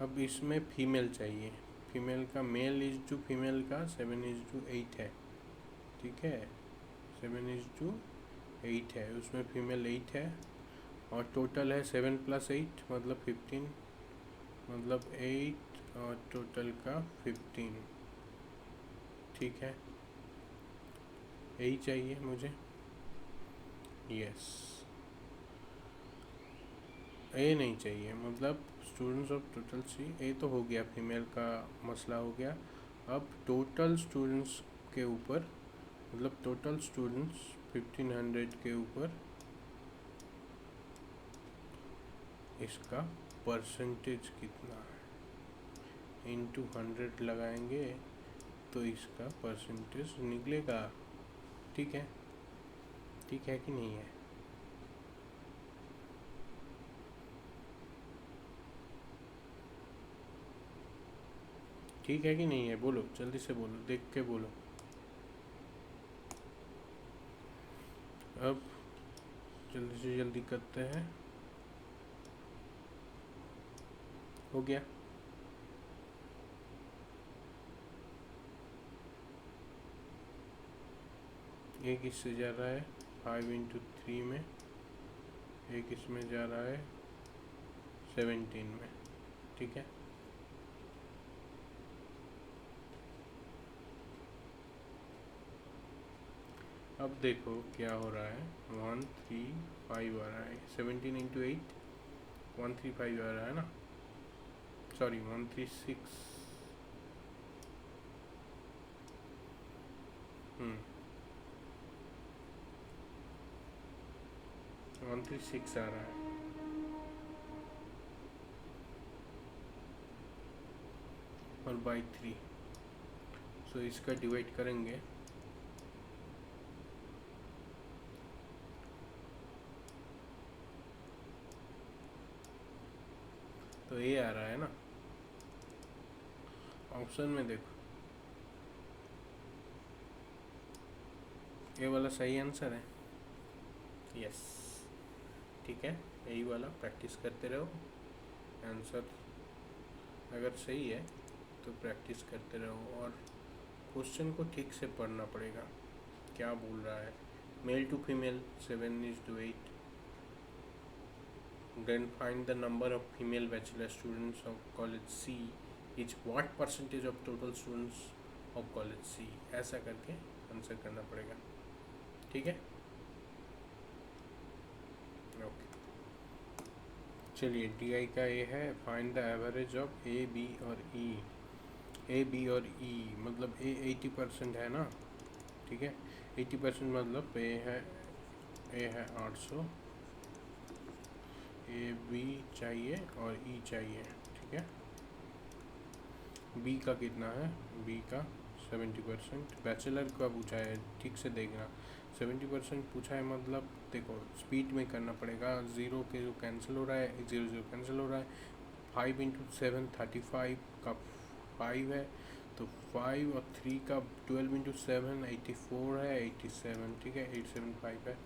अब इसमें फीमेल चाहिए, फीमेल का मेल इज टू फीमेल का 7:8 है, ठीक है, 7:8 है, उसमें फीमेल 8 है, और टोटल है 7 + 8 मतलब 15, मतलब 8 और टोटल का 15, ठीक है, यही चाहिए मुझे, यस। ए नहीं चाहिए, मतलब स्टूडेंट्स ऑफ टोटल सी, ए तो हो गया, फीमेल का मसला हो गया। अब टोटल स्टूडेंट्स के ऊपर, मतलब टोटल स्टूडेंट्स 1500 के ऊपर इसका परसेंटेज कितना है, इंटू 100 लगाएंगे तो इसका परसेंटेज निकलेगा, ठीक है, ठीक है कि नहीं है। ठीक है कि नहीं है, बोलो जल्दी से बोलो, देख के बोलो। अब जल्दी से जल्दी करते हैं, हो गया। एक इससे जा रहा है 5 × 3 में, एक इसमें जा रहा है 17 में, ठीक है। अब देखो क्या हो रहा है, 135 आ रहा है, 17 × 8 135 आ रहा है ना, सॉरी 136, 136 आ रहा है, और बाई 3, सो इसका डिवाइड करेंगे तो ये आ रहा है ना, ऑप्शन में देखो, ये वाला सही आंसर है, यस, ठीक है, यही वाला प्रैक्टिस करते रहो, आंसर अगर सही है तो प्रैक्टिस करते रहो और क्वेश्चन को ठीक से पढ़ना पड़ेगा क्या बोल रहा है। Male to female 7:8. Then find the number of female bachelor students of college C is what percentage of total students of college C, ऐसा करके आंसर करना पड़ेगा। ठीक है, ओके। चलिए DI का ये है, find the average of A, B और E। A, B और E मतलब A 80% है ना, ठीक है। 80% मतलब A है 800, A B चाहिए और E चाहिए, ठीक है। B का कितना है, B का 70%। बैचलर का पूछा है, ठीक से देखना। 70% पूछा है मतलब देखो स्पीड में करना पड़ेगा। 0 के जो कैंसिल हो रहा है, 0 कैंसिल हो रहा है। 5 × 7 35 का 5 है, तो 5 और 3 का 12 × 7 84 है, 87, ठीक है, 875 है।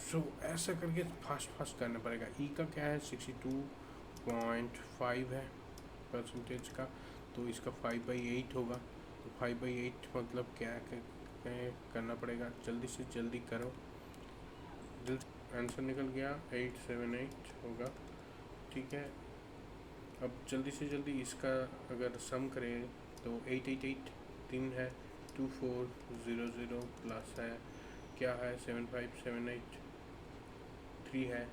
सो ऐसा करके फास्ट करना पड़ेगा। ई का क्या है 62.5 है परसेंटेज का, तो इसका 5/8 होगा। तो 5/8 मतलब क्या करना पड़ेगा, जल्दी से जल्दी करो। आंसर निकल गया 878 होगा, ठीक है। अब जल्दी से जल्दी इसका अगर सम करें तो 888 3 है, 2400 प्लस है क्या है 7578 3 है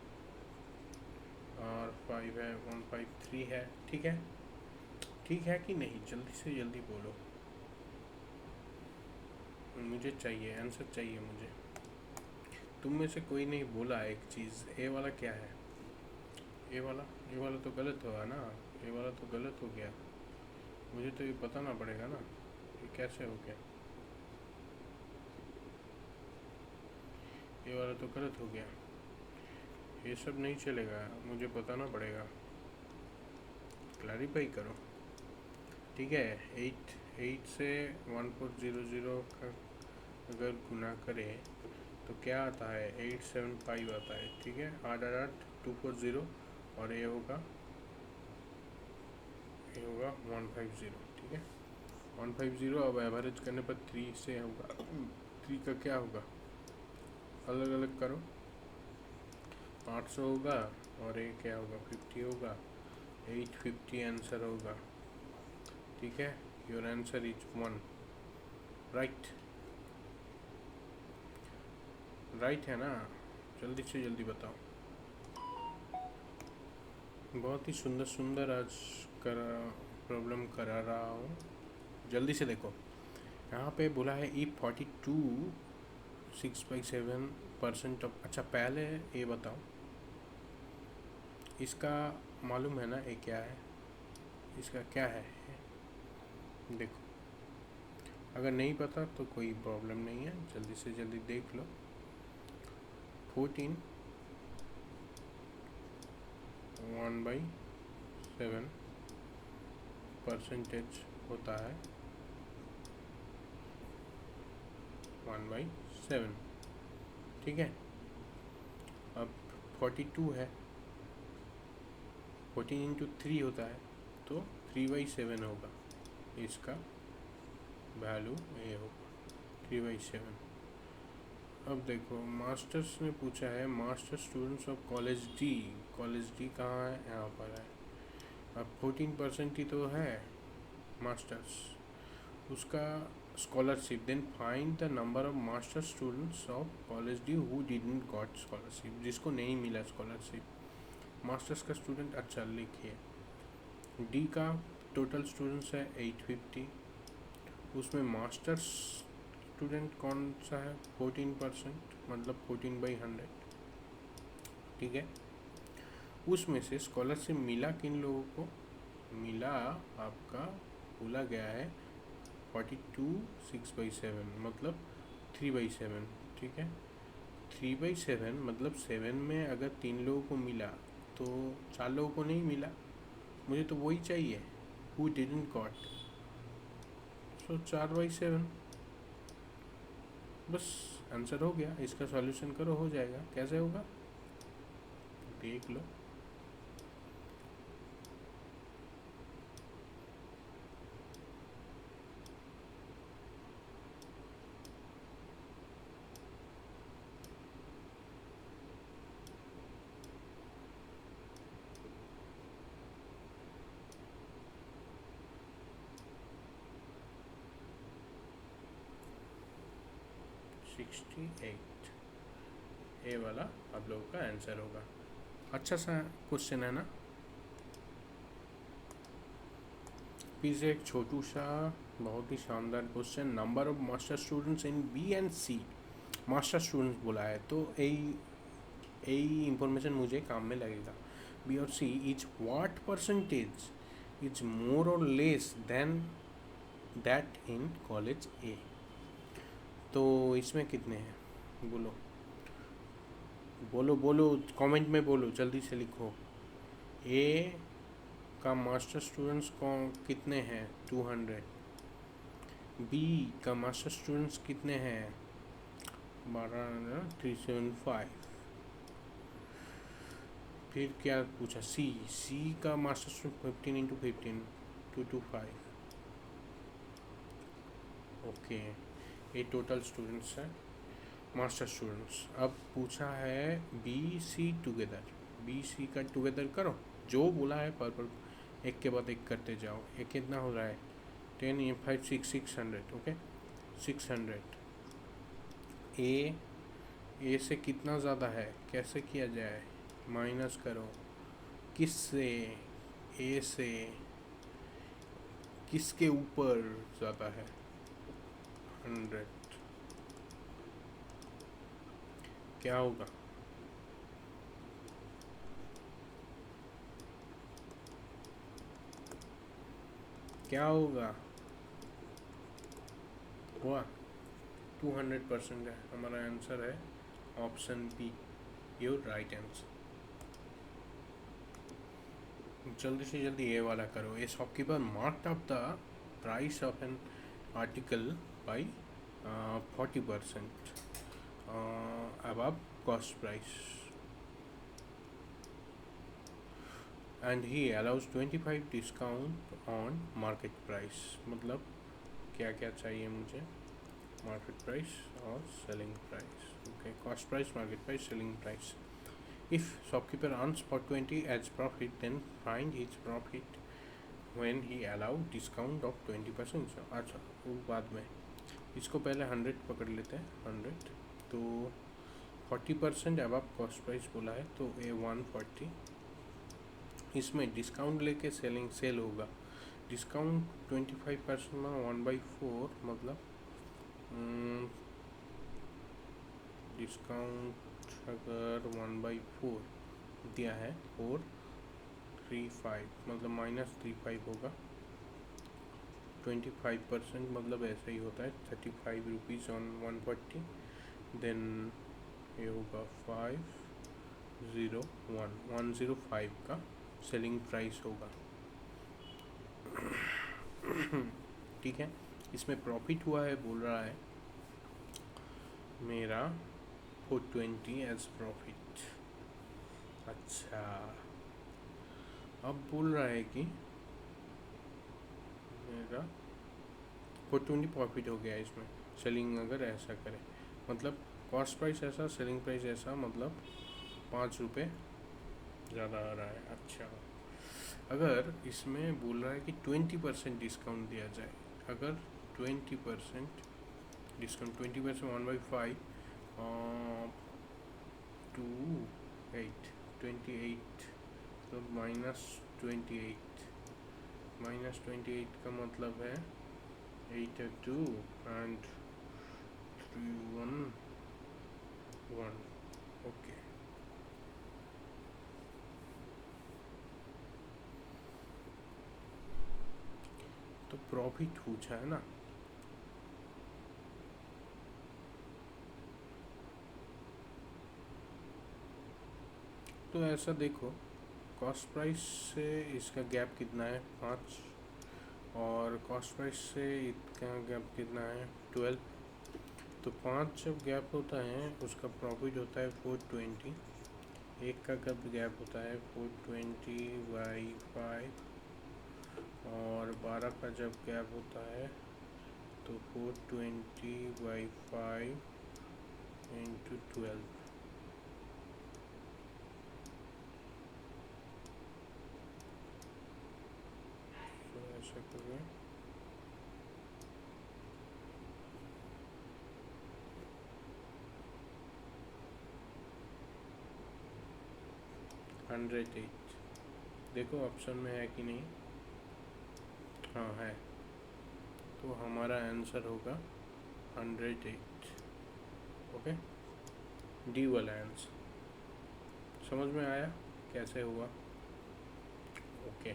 और 5 है 153 है, ठीक है। ठीक है कि नहीं, जल्दी से जल्दी बोलो, मुझे चाहिए आंसर चाहिए मुझे। तुम में से कोई नहीं बोला एक चीज़, ए वाला क्या है, ए वाला तो गलत होगा ना, ए वाला तो गलत हो गया। मुझे तो ये बताना पड़ेगा ना ये कैसे हो गया, ये वाला तो गलत हो गया। ये सब नहीं चलेगा, मुझे बताना पड़ेगा, क्लैरिफाई करो, ठीक है। 8 से 1400 का अगर गुना करें तो क्या आता है 875 आता है, ठीक है। 8 240 और ये होगा 150, ठीक है 150। अब एवरेज करने पर 3 से होगा, 3 का क्या होगा, अलग अलग करो। 800 होगा और ये क्या होगा 50 होगा, 850 आंसर होगा, ठीक है। योर आंसर इज 1, राइट है ना, जल्दी से जल्दी बताओ। बहुत ही सुंदर आज प्रॉब्लम करा रहा हूँ, जल्दी से देखो। यहाँ पे बोला है ई 42 6/7% ऑफ। अच्छा पहले ये बताओ इसका मालूम है ना ये क्या है, इसका क्या है देखो। अगर नहीं पता तो कोई प्रॉब्लम नहीं है, जल्दी से जल्दी देख लो। 14 1/7 परसेंटेज होता है 1/7, ठीक है। अब 42 है, 14 × 3 होता है तो 3/7 होगा, इसका वैल्यू ये होगा 3/7। अब देखो मास्टर्स ने पूछा है, master students of college D कहाँ है, यहाँ पर है। अब 14% ही तो है मास्टर्स, उसका scholarship. Then find the number of master students of college D who didn't got scholarship, जिसको नहीं मिला स्कॉलरशिप। मास्टर्स का स्टूडेंट, अच्छा लिखिए। डी का टोटल स्टूडेंट्स है 850, उसमें मास्टर्स स्टूडेंट कौन सा है 14%, मतलब 14/100, ठीक है। उसमें से स्कॉलरशिप मिला किन लोगों को मिला, आपका बोला गया है 42 6/7 मतलब 3/7, ठीक है। 3/7 मतलब 7 में अगर 3 लोगों को मिला तो 4 लोगों को नहीं मिला, मुझे तो वही चाहिए हु डिडंट गॉट, सो 4/7 बस आंसर हो गया। इसका सॉल्यूशन करो, हो जाएगा। कैसे होगा देख लो। 68 ए वाला आप लोगों का आंसर होगा। अच्छा सा क्वेश्चन है ना। प्लीज़ एक छोटू सा बहुत ही शानदार question. Number of master students in B and C, master students बोला है तो यही इंफॉर्मेशन मुझे काम में लगेगा। बी और C is what percentage is more और less than that in college A. तो इसमें कितने हैं बोलो बोलो बोलो, कमेंट में बोलो, जल्दी से लिखो। ए का मास्टर स्टूडेंट्स कितने हैं 200। बी का मास्टर स्टूडेंट्स कितने हैं 375। फिर क्या पूछा, सी का मास्टर स्टूडेंट 15 इंटू 15 225। ओके, ये टोटल स्टूडेंट्स हैं मास्टर स्टूडेंट्स। अब पूछा है B C together, B C का टुगेदर करो, जो बोला है पर एक के बाद एक करते जाओ। ये कितना हो रहा है 10 in 5 600। ओके 600। ए से कितना ज़्यादा है, कैसे किया जाए, माइनस करो। किस से, ए से किसके ऊपर ज़्यादा है 100, क्या होगा। क्या होगा, हुआ 200% है। हमारा आंसर है option B, your right answer. जल्दी से जल्दी ये वाला करो। A shopkeeper marked up the price of an article by 40% above cost price and he allows 25 discount on market price। मतलब क्या क्या चाहिए मुझे, मार्केट प्राइस और selling price. Okay, cost price, market price, selling price. If shopkeeper earns for 20 as profit, then find his profit when he allow discount of 20%। अच्छा वो बाद में, इसको पहले 100 पकड़ लेते हैं। 100 तो 40% अब कॉस्ट प्राइस बोला है तो ए 140। इसमें डिस्काउंट लेके सेल होगा। डिस्काउंट 25% में 1/4 मतलब डिस्काउंट अगर 1/4 दिया है 435 मतलब -35 होगा। 25% मतलब ऐसा ही होता है 35 रुपीज़ ऑन 140। देन ये होगा 105 का सेलिंग प्राइस होगा। ठीक है, इसमें प्रॉफिट हुआ है बोल रहा है मेरा 420 एज प्रॉफिट। अच्छा, अब बोल रहा है कि मेरा 420 प्रॉफिट हो गया इसमें सेलिंग अगर ऐसा करें, मतलब कॉस्ट प्राइस ऐसा, सेलिंग प्राइस ऐसा, मतलब 5 रुपये ज़्यादा आ रहा है। अच्छा, अगर इसमें बोल रहा है कि 20% डिस्काउंट दिया जाए, अगर 20% डिस्काउंट 20% 1/5 28 तो -28 का मतलब है 82 एंड 311। ओके, तो प्रॉफिट पूछा है ना, तो ऐसा देखो कॉस्ट प्राइस से इसका गैप कितना है 5, और कॉस्ट प्राइस से इसका गैप कितना है 12। तो 5 जब गैप होता है उसका प्रॉफिट होता है 420। एक का कब गैप होता है 420/5, और 12 का जब गैप होता है तो 420/5 × 12। तो ऐसा करें, तो 420/5 × 12 = 1/4। 108। देखो ऑप्शन में है कि नहीं। हाँ है, तो हमारा आंसर होगा 108। ओके, डी वाला आंसर। समझ में आया कैसे हुआ? ओके,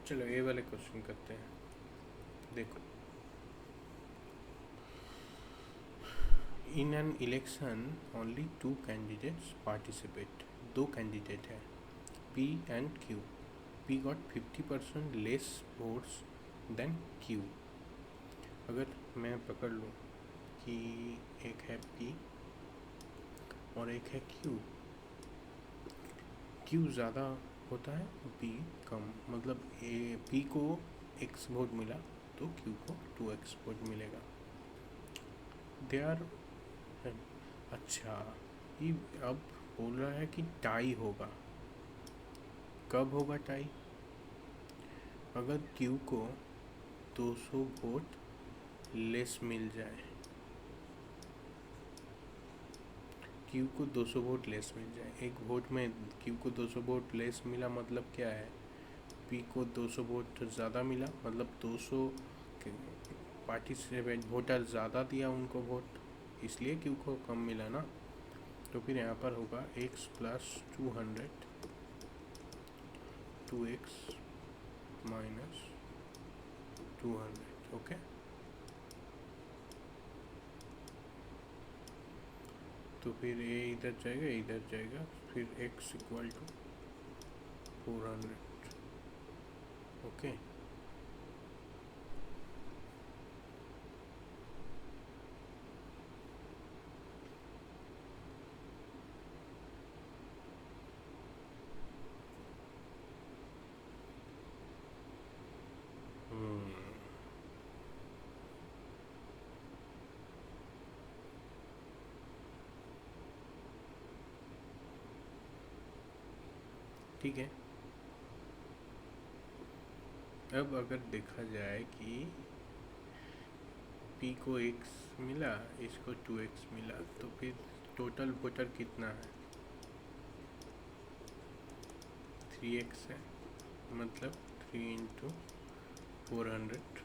चलो ये वाले क्वेश्चन करते हैं। देखो, in an election only 2 candidates participate. 2 candidate है, P and Q। P got 50% less votes than Q। अगर मैं पकड़ लूँ कि एक है P और एक है Q, Q ज़्यादा होता है, P कम, मतलब P को X वोट मिला तो Q को 2X वोट मिलेगा। दे आर, अच्छा, ये अब बोल रहा है कि टाई होगा। कब होगा टाई? अगर Q को 200 वोट लेस मिल जाए, Q को 200 वोट लेस मिल जाए, एक वोट में Q को 200 वोट लेस मिला, मतलब क्या है? P को 200 वोट ज़्यादा मिला, मतलब 200 पार्टिसिपेंट वोटर ज़्यादा दिया उनको वोट, इसलिए Q को कम मिला ना। तो फिर यहाँ पर होगा x plus 200 2x minus 200। Okay, तो फिर ये इधर जाएगा, इधर जाएगा, फिर x इक्वल टू 400। ओके, ठीक है। अब अगर देखा जाए कि P को x मिला, इसको 2x मिला, तो फिर टोटल वोटर कितना है? 3x है, मतलब 3 इंटू 400,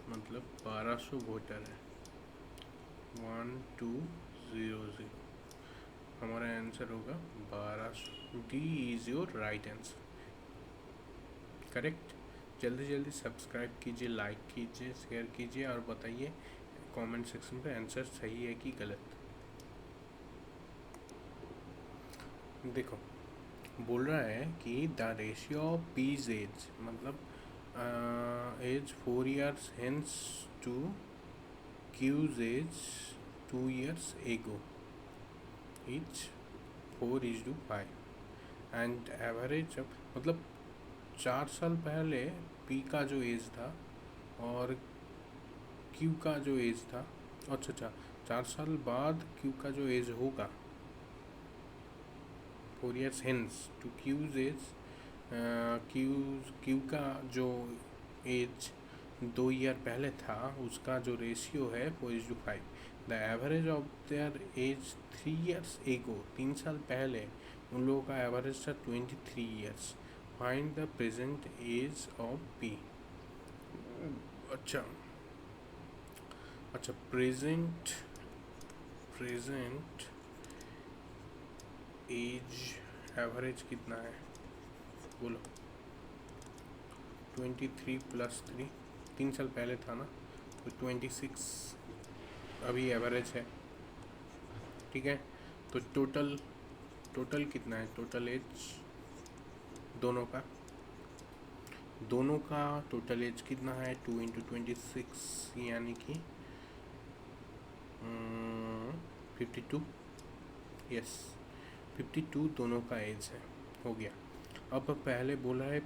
मतलब 1200 वोटर है। 1200, हमारा आंसर होगा 1200। D is your right answer, correct. जल्दी जल्दी सब्सक्राइब कीजिए, लाइक कीजिए, शेयर कीजिए और बताइए कमेंट सेक्शन पे आंसर सही है कि गलत। देखो, बोल रहा है कि the ratio of P's ages, मतलब age 4 years hence to Q's age 2 years ago is 4:5 and average, मतलब 4 साल पहले P का जो एज था और Q का जो एज था, अच्छा 4 साल बाद Q का जो एज होगा, 4 years hence to Q's age, Q का जो एज 2 ईयर पहले था, उसका जो रेशियो है 4:5। The average of their age 3 years एगो, 3 साल पहले उन लोगों का एवरेज था 23 years। Find the present age of P। अच्छा, प्रेजेंट एज एवरेज कितना है बोलो? 23 प्लस 3, 3 साल पहले था ना, तो 26 अभी एवरेज है। ठीक है, तो टोटल कितना है? टोटल एज दोनों का टोटल एज कितना है? 2 इंटू 26, यानी कि 52। यस, 52 दोनों का एज है, हो गया। अब पहले बोला है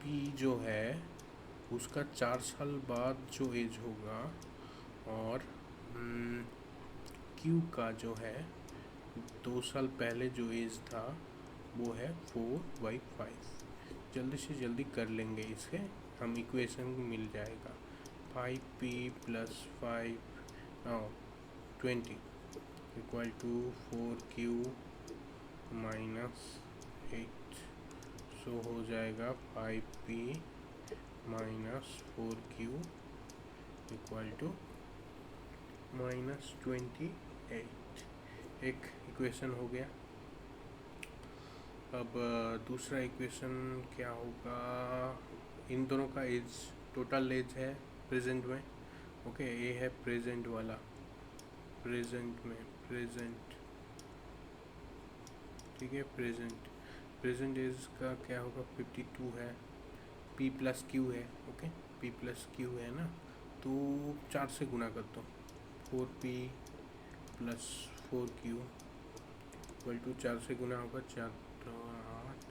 P जो है उसका 4 साल बाद जो एज होगा, और Q का जो है 2 साल पहले जो एज था वो है 4/5। जल्दी से जल्दी कर लेंगे इसे, हम इक्वेशन मिल जाएगा। 5P plus 5 20 equal to 4Q minus 8, so हो जाएगा 5P minus 4Q equal to -28। एक इक्वेशन हो गया। अब दूसरा इक्वेशन क्या होगा, इन दोनों का एज, टोटल एज है प्रेजेंट में, ओके, ये है प्रेजेंट वाला, प्रेजेंट में, प्रेजेंट, ठीक है, प्रेजेंट एज का क्या होगा, 52 है, P प्लस क्यू है, ओके, P प्लस क्यू है ना, तो 4 से गुना कर दो, 4P plus 4Q equal to 4 से गुना होगा 4 तो 8,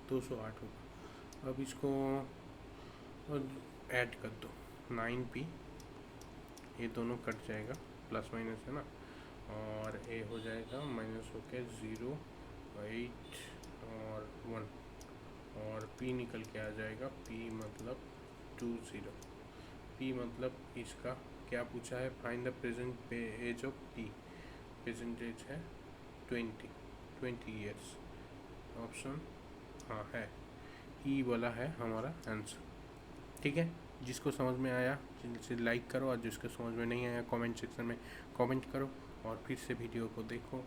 208 होगा। अब इसको ऐड कर दो, 9P, ये दोनों कट जाएगा, प्लस माइनस है ना, और ए हो जाएगा माइनस होके 0, 8 और 1, और P निकल के आ जाएगा, P मतलब 20, P मतलब इसका क्या पूछा है, find the present age of P, present age है 20 ईयर्स, ऑप्शन हाँ है, ई वाला है हमारा आंसर। ठीक है, जिसको समझ में आया जिसे लाइक करो, और जिसको समझ में नहीं आया कमेंट सेक्शन में कमेंट करो, और फिर से वीडियो को देखो,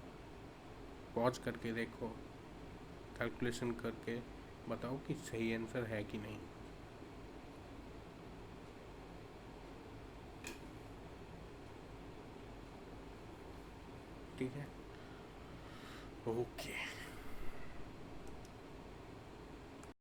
पॉज करके देखो, कैलकुलेशन करके बताओ कि सही आंसर है कि नहीं। ठीक है, ओके।